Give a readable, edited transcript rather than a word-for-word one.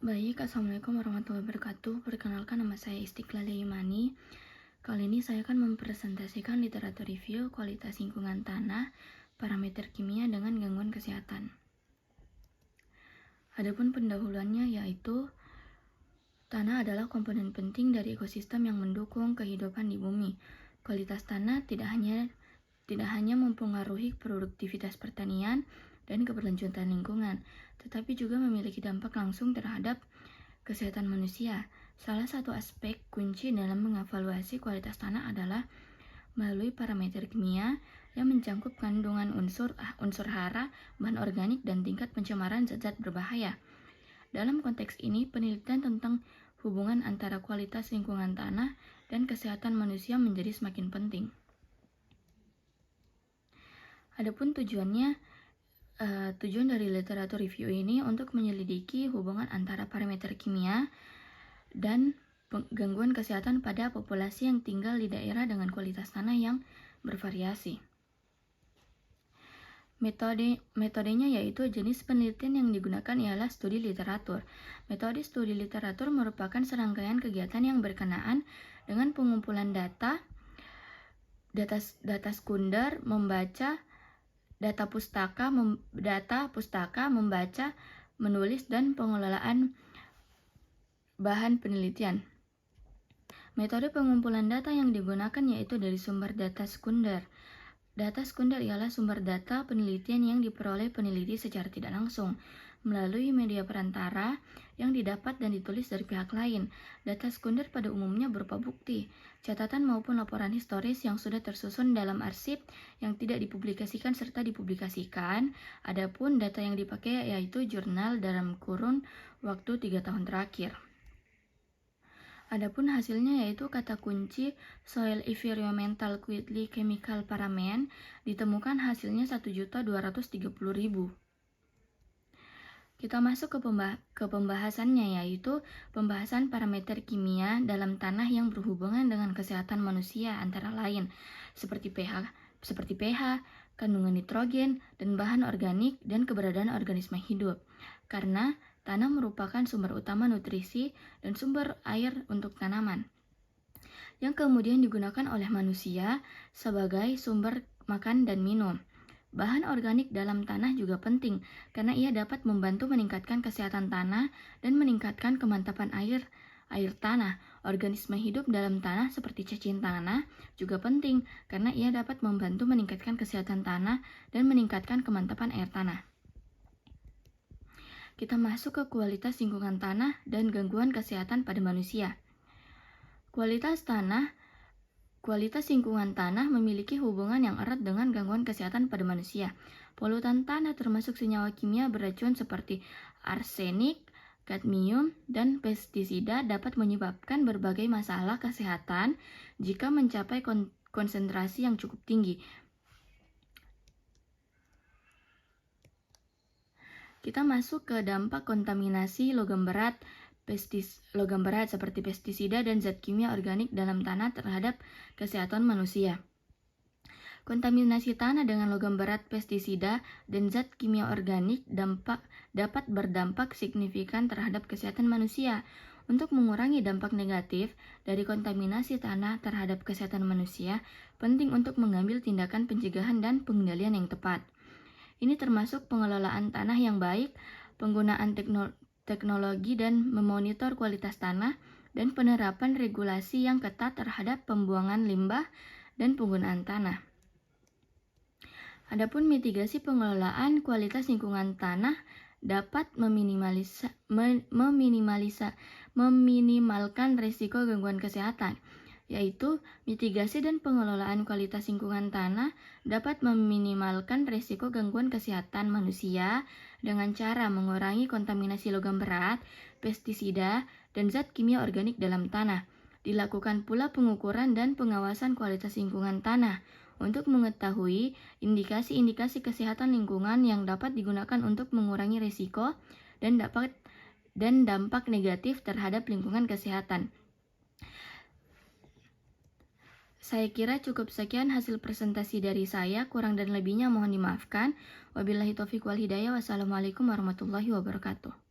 Baik, Assalamualaikum warahmatullahi wabarakatuh. Perkenalkan, nama saya Istiqlal Imani. Kali ini saya akan mempresentasikan literatur review kualitas lingkungan tanah, parameter kimia dengan gangguan kesehatan. Adapun pendahuluannya yaitu tanah adalah komponen penting dari ekosistem yang mendukung kehidupan di bumi. Kualitas tanah tidak hanya mempengaruhi produktivitas pertanian dan keberlanjutan lingkungan, tetapi juga memiliki dampak langsung terhadap kesehatan manusia. Salah satu aspek kunci dalam mengevaluasi kualitas tanah adalah melalui parameter kimia yang mencakup kandungan unsur hara, bahan organik, dan tingkat pencemaran zat-zat berbahaya. Dalam konteks ini, penelitian tentang hubungan antara kualitas lingkungan tanah dan kesehatan manusia menjadi semakin penting. Adapun tujuan dari literatur review ini untuk menyelidiki hubungan antara parameter kimia dan gangguan kesehatan pada populasi yang tinggal di daerah dengan kualitas tanah yang bervariasi. Metodenya yaitu jenis penelitian yang digunakan ialah studi literatur. Metode studi literatur merupakan serangkaian kegiatan yang berkenaan dengan pengumpulan data sekunder, membaca data pustaka, membaca, menulis, dan pengelolaan bahan penelitian. Metode pengumpulan data yang digunakan yaitu dari sumber data sekunder. Data sekunder ialah sumber data penelitian yang diperoleh peneliti secara tidak langsung melalui media perantara yang didapat dan ditulis dari pihak lain. Data sekunder pada umumnya berupa bukti, catatan maupun laporan historis yang sudah tersusun dalam arsip yang tidak dipublikasikan serta dipublikasikan. Adapun data yang dipakai yaitu jurnal dalam kurun waktu 3 tahun terakhir. Adapun hasilnya yaitu kata kunci soil environmental quickly chemical parameter ditemukan hasilnya 1.230.000. Kita masuk ke pembahasannya yaitu pembahasan parameter kimia dalam tanah yang berhubungan dengan kesehatan manusia antara lain seperti pH, kandungan nitrogen dan bahan organik dan keberadaan organisme hidup. Karena tanah merupakan sumber utama nutrisi dan sumber air untuk tanaman yang kemudian digunakan oleh manusia sebagai sumber makan dan minum. Bahan organik dalam tanah juga penting karena ia dapat membantu meningkatkan kesehatan tanah dan meningkatkan kemantapan air tanah. Organisme hidup dalam tanah seperti cacing tanah juga penting karena ia dapat membantu meningkatkan kesehatan tanah dan meningkatkan kemantapan air tanah. Kita masuk ke kualitas lingkungan tanah dan gangguan kesehatan pada manusia. Kualitas lingkungan tanah memiliki hubungan yang erat dengan gangguan kesehatan pada manusia. Polutan tanah termasuk senyawa kimia beracun seperti arsenik, kadmium, dan pestisida dapat menyebabkan berbagai masalah kesehatan jika mencapai konsentrasi yang cukup tinggi. Kita masuk ke dampak kontaminasi logam berat seperti pestisida dan zat kimia organik dalam tanah terhadap kesehatan manusia. Kontaminasi tanah dengan logam berat, pestisida, dan zat kimia organik dapat berdampak signifikan terhadap kesehatan manusia. Untuk mengurangi dampak negatif dari kontaminasi tanah terhadap kesehatan manusia, penting untuk mengambil tindakan pencegahan dan pengendalian yang tepat. Ini termasuk pengelolaan tanah yang baik, penggunaan teknologi dan memonitor kualitas tanah, dan penerapan regulasi yang ketat terhadap pembuangan limbah dan penggunaan tanah. Adapun mitigasi pengelolaan kualitas lingkungan tanah dapat meminimalkan risiko gangguan kesehatan, yaitu mitigasi dan pengelolaan kualitas lingkungan tanah dapat meminimalkan risiko gangguan kesehatan manusia dengan cara mengurangi kontaminasi logam berat, pestisida, dan zat kimia organik dalam tanah. Dilakukan pula pengukuran dan pengawasan kualitas lingkungan tanah untuk mengetahui indikasi-indikasi kesehatan lingkungan yang dapat digunakan untuk mengurangi risiko dan dampak negatif terhadap lingkungan kesehatan. Saya kira cukup sekian hasil presentasi dari saya, kurang dan lebihnya mohon dimaafkan. Wabillahi taufiq wal hidayah. Wassalamualaikum warahmatullahi wabarakatuh.